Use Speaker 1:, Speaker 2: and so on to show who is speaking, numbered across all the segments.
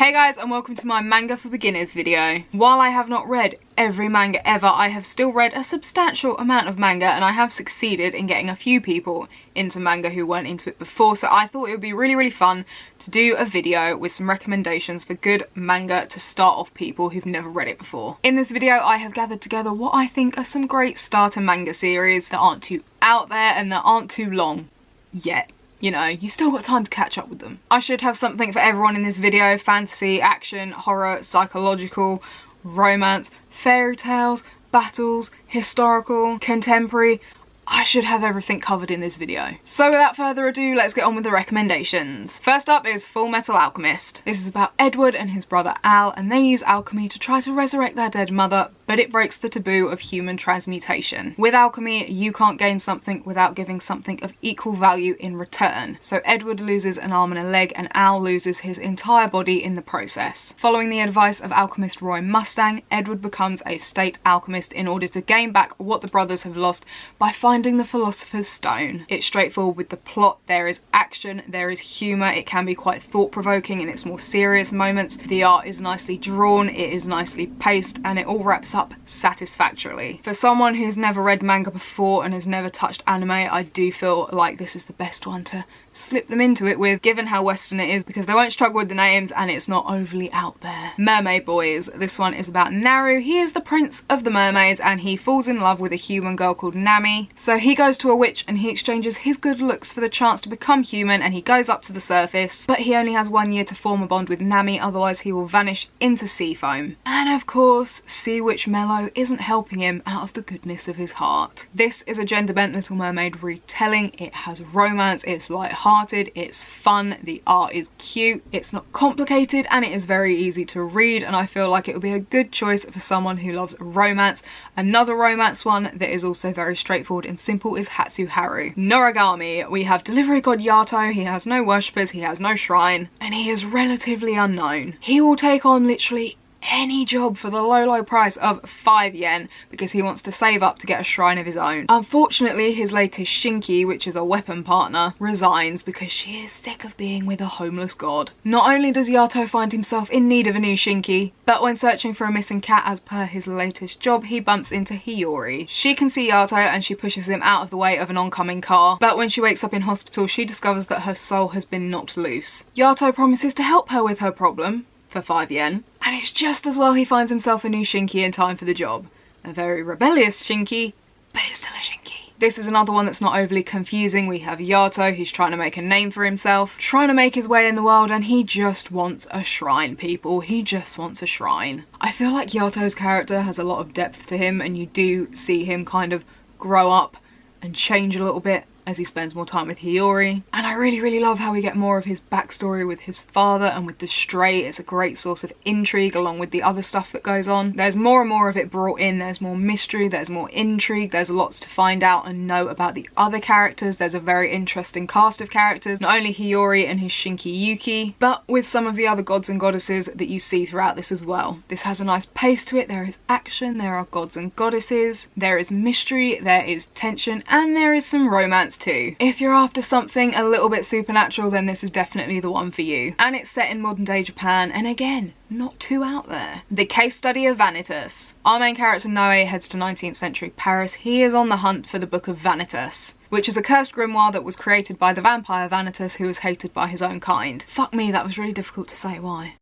Speaker 1: Hey guys, and welcome to my Manga for Beginners video. While I have not read every manga ever, I have still read a substantial amount of manga, and I have succeeded in getting a few people into manga who weren't into it before, so I thought it would be really fun to do a video with some recommendations for good manga to start off people who've never read it before. In this video I have gathered together what I think are some great starter manga series that aren't too out there and that aren't too long yet. You know, you still got time to catch up with them. I should have something for everyone in this video: fantasy, action, horror, psychological, romance, fairy tales, battles, historical, contemporary. I should have everything covered in this video. So without further ado, let's get on with the recommendations. First up is Full Metal Alchemist. This is about Edward and his brother Al, and they use alchemy to try to resurrect their dead mother, but it breaks the taboo of human transmutation. With alchemy, you can't gain something without giving something of equal value in return. So Edward loses an arm and a leg, and Al loses his entire body in the process. Following the advice of alchemist Roy Mustang, Edward becomes a state alchemist in order to gain back what the brothers have lost by finding the Philosopher's Stone. It's straightforward with the plot. There is action, there is humour, it can be quite thought-provoking in its more serious moments. The art is nicely drawn, it is nicely paced, and it all wraps up satisfactorily. For someone who's never read manga before and has never touched anime, I do feel like this is the best one to slip them into it with, given how western it is, because they won't struggle with the names and it's not overly out there. Mermaid Boys. This one is about Naru. He is the prince of the mermaids and he falls in love with a human girl called Nami. So he goes to a witch and he exchanges his good looks for the chance to become human, and he goes up to the surface, but he only has 1 year to form a bond with Nami, otherwise he will vanish into sea foam. And of course, Sea Witch Mello isn't helping him out of the goodness of his heart. This is a gender-bent Little Mermaid retelling. It has romance, it's light-hearted, it's fun, the art is cute, it's not complicated, and it is very easy to read, and I feel like it would be a good choice for someone who loves romance. Another romance one that is also very straightforward and simple is Hatsu Haru. Noragami. We have delivery god Yato. He has no worshippers, he has no shrine, and he is relatively unknown. He will take on literally any job for the low price of 5 yen because he wants to save up to get a shrine of his own. Unfortunately, his latest Shinki, which is a weapon partner, resigns because she is sick of being with a homeless god. Not only does Yato find himself in need of a new Shinki, but when searching for a missing cat as per his latest job, he bumps into Hiyori. She can see Yato and she pushes him out of the way of an oncoming car, but when she wakes up in hospital, she discovers that her soul has been knocked loose. Yato promises to help her with her problem for 5 yen, and it's just as well he finds himself a new Shinki in time for the job. A very rebellious Shinki, but it's still a Shinki. This is another one that's not overly confusing. We have Yato, who's trying to make a name for himself, trying to make his way in the world, and he just wants a shrine, people. He just wants a shrine. I feel like Yato's character has a lot of depth to him, and you do see him kind of grow up and change a little bit as he spends more time with Hiyori. And I really love how we get more of his backstory with his father and with the stray. It's a great source of intrigue along with the other stuff that goes on. There's more and more of it brought in. There's more mystery, there's more intrigue, there's lots to find out and know about the other characters. There's a very interesting cast of characters, not only Hiyori and his Shinki Yuki, but with some of the other gods and goddesses that you see throughout this as well. This has a nice pace to it. There is action, there are gods and goddesses, there is mystery, there is tension, and there is some romance too. If you're after something a little bit supernatural, then this is definitely the one for you. And it's set in modern day Japan, and again, not too out there. The Case Study of Vanitas. Our main character Noe heads to 19th century Paris. He is on the hunt for the Book of Vanitas, which is a cursed grimoire that was created by the vampire Vanitas, who was hated by his own kind. Fuck me, that was really difficult to say. Why?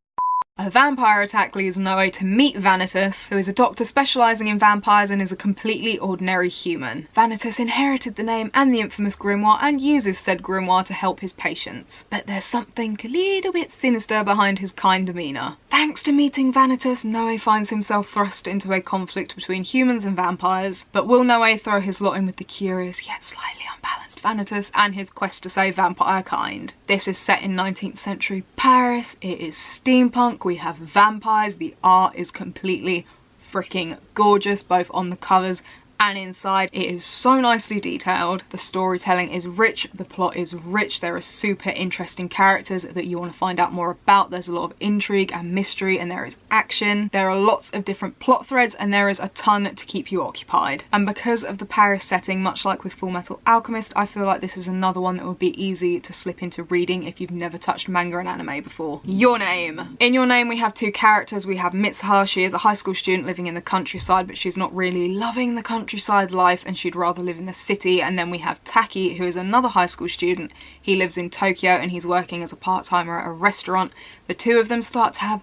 Speaker 1: A vampire attack leads Noe to meet Vanitas, who is a doctor specialising in vampires and is a completely ordinary human. Vanitas inherited the name and the infamous grimoire and uses said grimoire to help his patients. But there's something a little bit sinister behind his kind demeanour. Thanks to meeting Vanitas, Noe finds himself thrust into a conflict between humans and vampires. But will Noe throw his lot in with the curious yet slightly unbalanced Vanitas and his quest to save vampire kind? This is set in 19th century Paris. It is steampunk. We have vampires. The art is completely freaking gorgeous, both on the covers and inside it is so nicely detailed. The storytelling is rich, the plot is rich, there are super interesting characters that you want to find out more about. There's a lot of intrigue and mystery, and there is action. There are lots of different plot threads, and there is a ton to keep you occupied. And because of the Paris setting, much like with Fullmetal Alchemist, I feel like this is another one that would be easy to slip into reading if you've never touched manga and anime before. Your Name. In Your Name we have two characters. We have Mitsuha. She is a high school student living in the countryside, but she's not really loving the countryside life and she'd rather live in the city. And then we have Taki, who is another high school student. He lives in Tokyo and he's working as a part-timer at a restaurant. The two of them start to have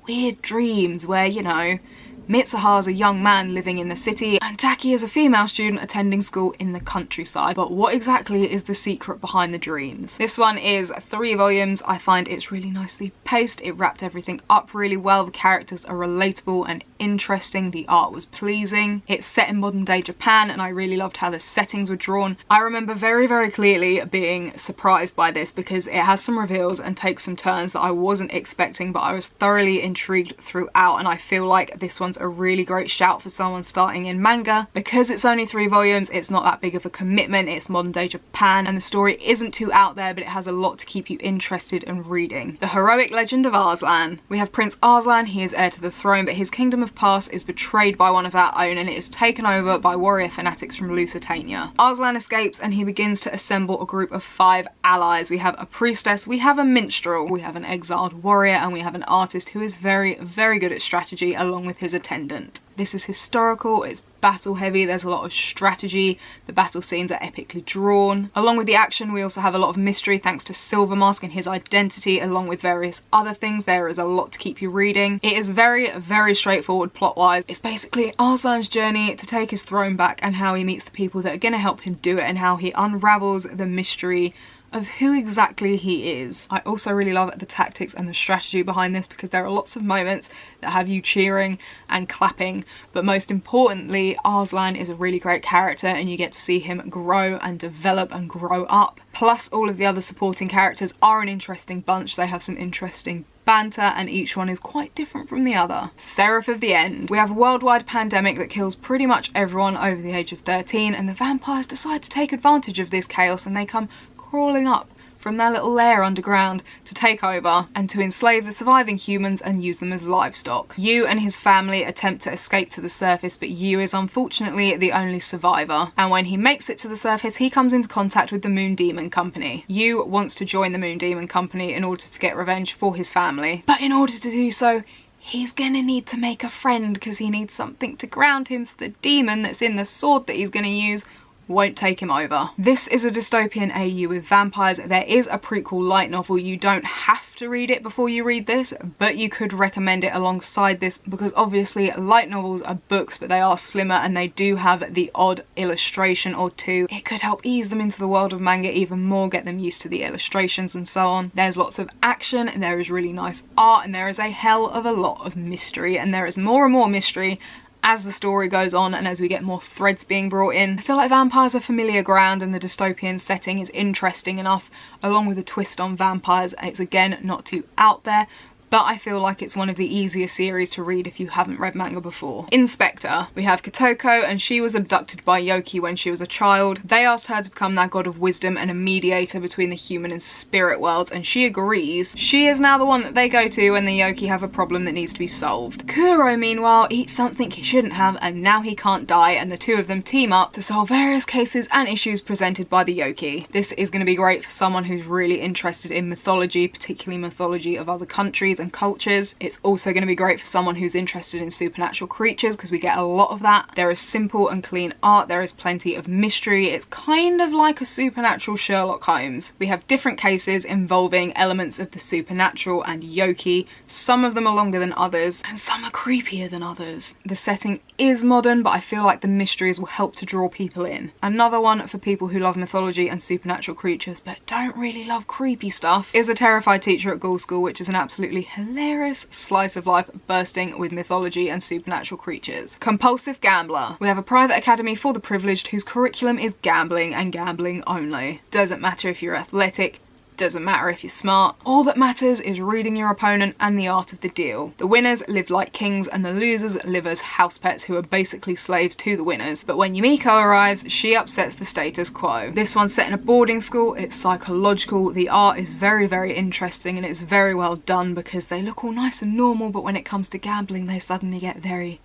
Speaker 1: weird dreams where, you know, Mitsuha is a young man living in the city and Taki is a female student attending school in the countryside. But what exactly is the secret behind the dreams? This one is 3 volumes. I find it's really nicely paced. It wrapped everything up really well. The characters are relatable and interesting. The art was pleasing. It's set in modern day Japan and I really loved how the settings were drawn. I remember very, very clearly being surprised by this because it has some reveals and takes some turns that I wasn't expecting, but I was thoroughly intrigued throughout, and I feel like this one's a really great shout for someone starting in manga. Because it's only 3 volumes, it's not that big of a commitment. It's modern day Japan and the story isn't too out there, but it has a lot to keep you interested in reading. The Heroic Legend of Arslan. We have Prince Arslan. He is heir to the throne, but his kingdom of Past is betrayed by one of our own and it is taken over by warrior fanatics from Lusitania. Arslan escapes and he begins to assemble a group of 5 allies. We have a priestess, we have a minstrel, we have an exiled warrior, and we have an artist who is very, very good at strategy along with his attendant. This is historical, it's battle heavy, there's a lot of strategy, the battle scenes are epically drawn. Along with the action, we also have a lot of mystery thanks to Silver Mask and his identity, along with various other things. There is a lot to keep you reading. It is very, very straightforward plot-wise. It's basically Arslan's journey to take his throne back and how he meets the people that are going to help him do it and how he unravels the mystery of who exactly he is. I also really love the tactics and the strategy behind this because there are lots of moments that have you cheering and clapping, but most importantly, Arslan is a really great character and you get to see him grow and develop and grow up. Plus all of the other supporting characters are an interesting bunch. They have some interesting banter and each one is quite different from the other. Seraph of the End. We have a worldwide pandemic that kills pretty much everyone over the age of 13 and the vampires decide to take advantage of this chaos and they come crawling up from their little lair underground to take over and to enslave the surviving humans and use them as livestock. Yu and his family attempt to escape to the surface, but Yu is unfortunately the only survivor, and when he makes it to the surface he comes into contact with the Moon Demon Company. Yu wants to join the Moon Demon Company in order to get revenge for his family, but in order to do so he's gonna need to make a friend because he needs something to ground him so the demon that's in the sword that he's gonna use won't take him over. This is a dystopian AU with vampires. There is a prequel light novel. You don't have to read it before you read this, but you could recommend it alongside this because obviously light novels are books, but they are slimmer and they do have the odd illustration or two. It could help ease them into the world of manga even more, get them used to the illustrations and so on. There's lots of action and there is really nice art and there is a hell of a lot of mystery, and there is more and more mystery as the story goes on and as we get more threads being brought in. I feel like vampires are familiar ground and the dystopian setting is interesting enough, along with a twist on vampires. It's again not too out there, but I feel like it's one of the easier series to read if you haven't read manga before. Inspector. We have Kotoko and she was abducted by Yoki when she was a child. They asked her to become that god of wisdom and a mediator between the human and spirit worlds, and she agrees. She is now the one that they go to when the Yoki have a problem that needs to be solved. Kuro meanwhile eats something he shouldn't have and now he can't die, and the two of them team up to solve various cases and issues presented by the Yoki. This is going to be great for someone who's really interested in mythology, particularly mythology of other countries and cultures. It's also going to be great for someone who's interested in supernatural creatures because we get a lot of that. There is simple and clean art, there is plenty of mystery. It's kind of like a supernatural Sherlock Holmes. We have different cases involving elements of the supernatural and Yoki. Some of them are longer than others and some are creepier than others. The setting is modern, but I feel like the mysteries will help to draw people in. Another one for people who love mythology and supernatural creatures but don't really love creepy stuff is A Terrified Teacher at Ghoul School, which is an absolutely hilarious slice of life bursting with mythology and supernatural creatures. Compulsive Gambler. We have a private academy for the privileged whose curriculum is gambling and gambling only. Doesn't matter if you're athletic, Doesn't matter if you're smart. All that matters is reading your opponent and the art of the deal. The winners live like kings and the losers live as house pets who are basically slaves to the winners. But when Yumiko arrives, she upsets the status quo. This one's set in a boarding school, it's psychological, the art is very, very interesting and it's very well done because they look all nice and normal, but when it comes to gambling they suddenly get very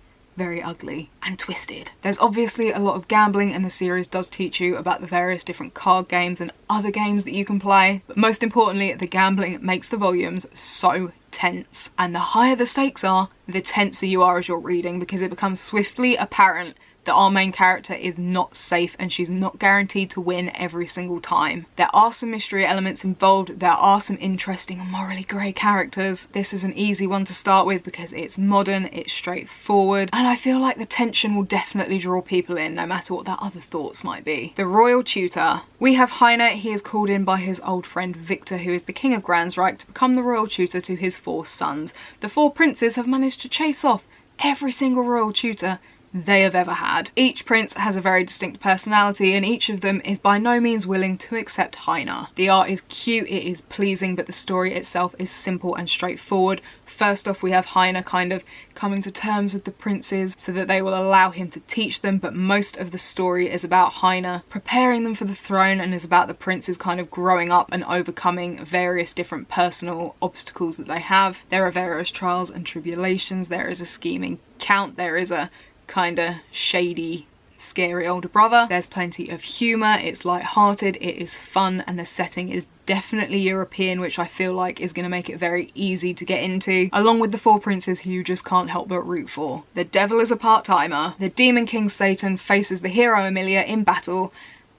Speaker 1: ugly and twisted. There's obviously a lot of gambling and the series does teach you about the various different card games and other games that you can play, but most importantly the gambling makes the volumes so tense, and the higher the stakes are, the tenser you are as you're reading, because it becomes swiftly apparent that our main character is not safe and she's not guaranteed to win every single time. There are some mystery elements involved, there are some interesting and morally grey characters. This is an easy one to start with because it's modern, it's straightforward, and I feel like the tension will definitely draw people in no matter what their other thoughts might be. The Royal Tutor. We have Heine, he is called in by his old friend Victor, who is the King of Gransreich, to become the Royal Tutor to his 4 sons. The 4 princes have managed to chase off every single Royal Tutor they have ever had. Each prince has a very distinct personality and each of them is by no means willing to accept Heine. The art is cute, it is pleasing, but the story itself is simple and straightforward. First off, we have Heine kind of coming to terms with the princes so that they will allow him to teach them, but most of the story is about Heine preparing them for the throne and is about the princes kind of growing up and overcoming various different personal obstacles that they have. There are various trials and tribulations, there is a scheming count, there is a kinda shady, scary older brother. There's plenty of humour, it's light-hearted, it is fun, and the setting is definitely European, which I feel like is going to make it very easy to get into, along with the 4 princes who you just can't help but root for. The devil is a part-timer. The Demon King Satan faces the hero Emilia in battle,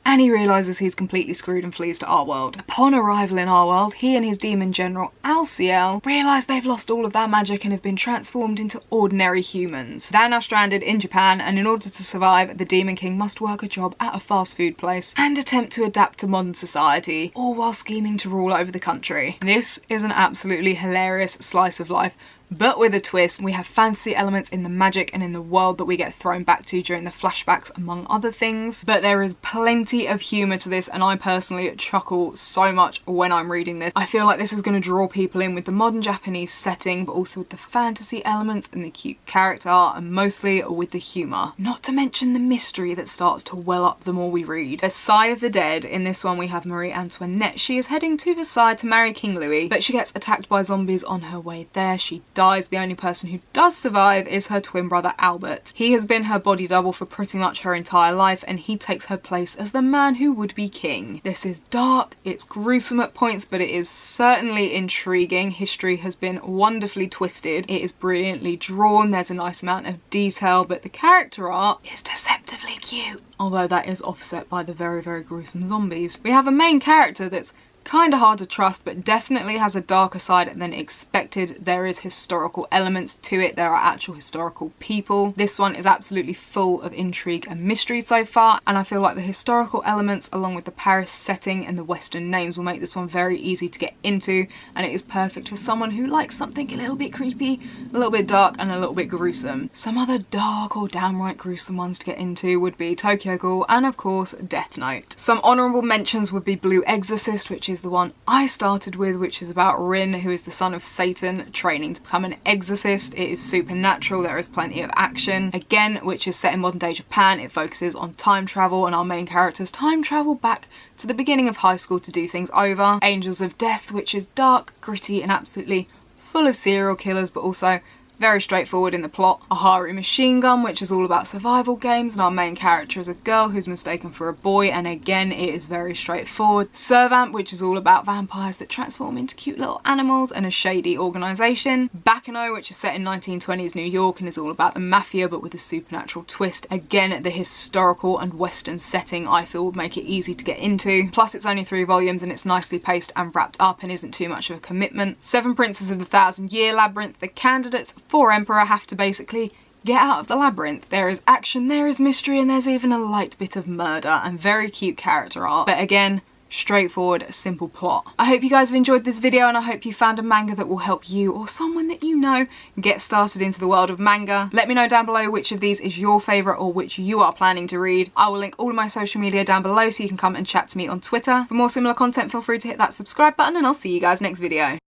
Speaker 1: and he realises he's completely screwed and flees to our world. Upon arrival in our world, he and his demon general Alciel realise they've lost all of their magic and have been transformed into ordinary humans. They're now stranded in Japan, and in order to survive, the Demon King must work a job at a fast food place and attempt to adapt to modern society, all while scheming to rule over the country. This is an absolutely hilarious slice of life, but with a twist. We have fantasy elements in the magic and in the world that we get thrown back to during the flashbacks, among other things, but there is plenty of humour to this and I personally chuckle so much when I'm reading this. I feel like this is going to draw people in with the modern Japanese setting, but also with the fantasy elements and the cute character art, and mostly with the humour. Not to mention the mystery that starts to well up the more we read. The Sigh of the Dead. In this one we have Marie Antoinette. She is heading to Versailles to marry King Louis, but she gets attacked by zombies on her way there. She dies. The only person who does survive is her twin brother Albert. He has been her body double for pretty much her entire life, and he takes her place as the man who would be king. This is dark, it's gruesome at points, but it is certainly intriguing. History has been wonderfully twisted. It is brilliantly drawn, there's a nice amount of detail, but the character art is deceptively cute, although that is offset by the very, very gruesome zombies. We have a main character that's kind of hard to trust, but definitely has a darker side than expected. There is historical elements to it, there are actual historical people. This one is absolutely full of intrigue and mystery so far, and I feel like the historical elements along with the Paris setting and the Western names will make this one very easy to get into, and it is perfect for someone who likes something a little bit creepy, a little bit dark, and a little bit gruesome. Some other dark or downright gruesome ones to get into would be Tokyo Ghoul and of course Death Note. Some honourable mentions would be Blue Exorcist, which is the one I started with, which is about Rin, who is the son of Satan, training to become an exorcist. It is supernatural, there is plenty of action. Again, which is set in modern day Japan, it focuses on time travel and our main characters time travel back to the beginning of high school to do things over. Angels of Death, which is dark, gritty and absolutely full of serial killers, but also very straightforward in the plot. Ahari Machine Gun, which is all about survival games, and our main character is a girl who's mistaken for a boy, and again it is very straightforward. Servamp, which is all about vampires that transform into cute little animals, and a shady organisation. Bakano, which is set in 1920s New York and is all about the mafia but with a supernatural twist. Again, the historical and western setting I feel would make it easy to get into. Plus it's only 3 volumes and it's nicely paced and wrapped up and isn't too much of a commitment. 7 Princes of the Thousand Year Labyrinth. The candidates for Emperor have to basically get out of the labyrinth. There is action, there is mystery, and there's even a light bit of murder and very cute character art. But again, straightforward, simple plot. I hope you guys have enjoyed this video, and I hope you found a manga that will help you or someone that you know get started into the world of manga. Let me know down below which of these is your favourite or which you are planning to read. I will link all of my social media down below so you can come and chat to me on Twitter. For more similar content, feel free to hit that subscribe button, and I'll see you guys next video.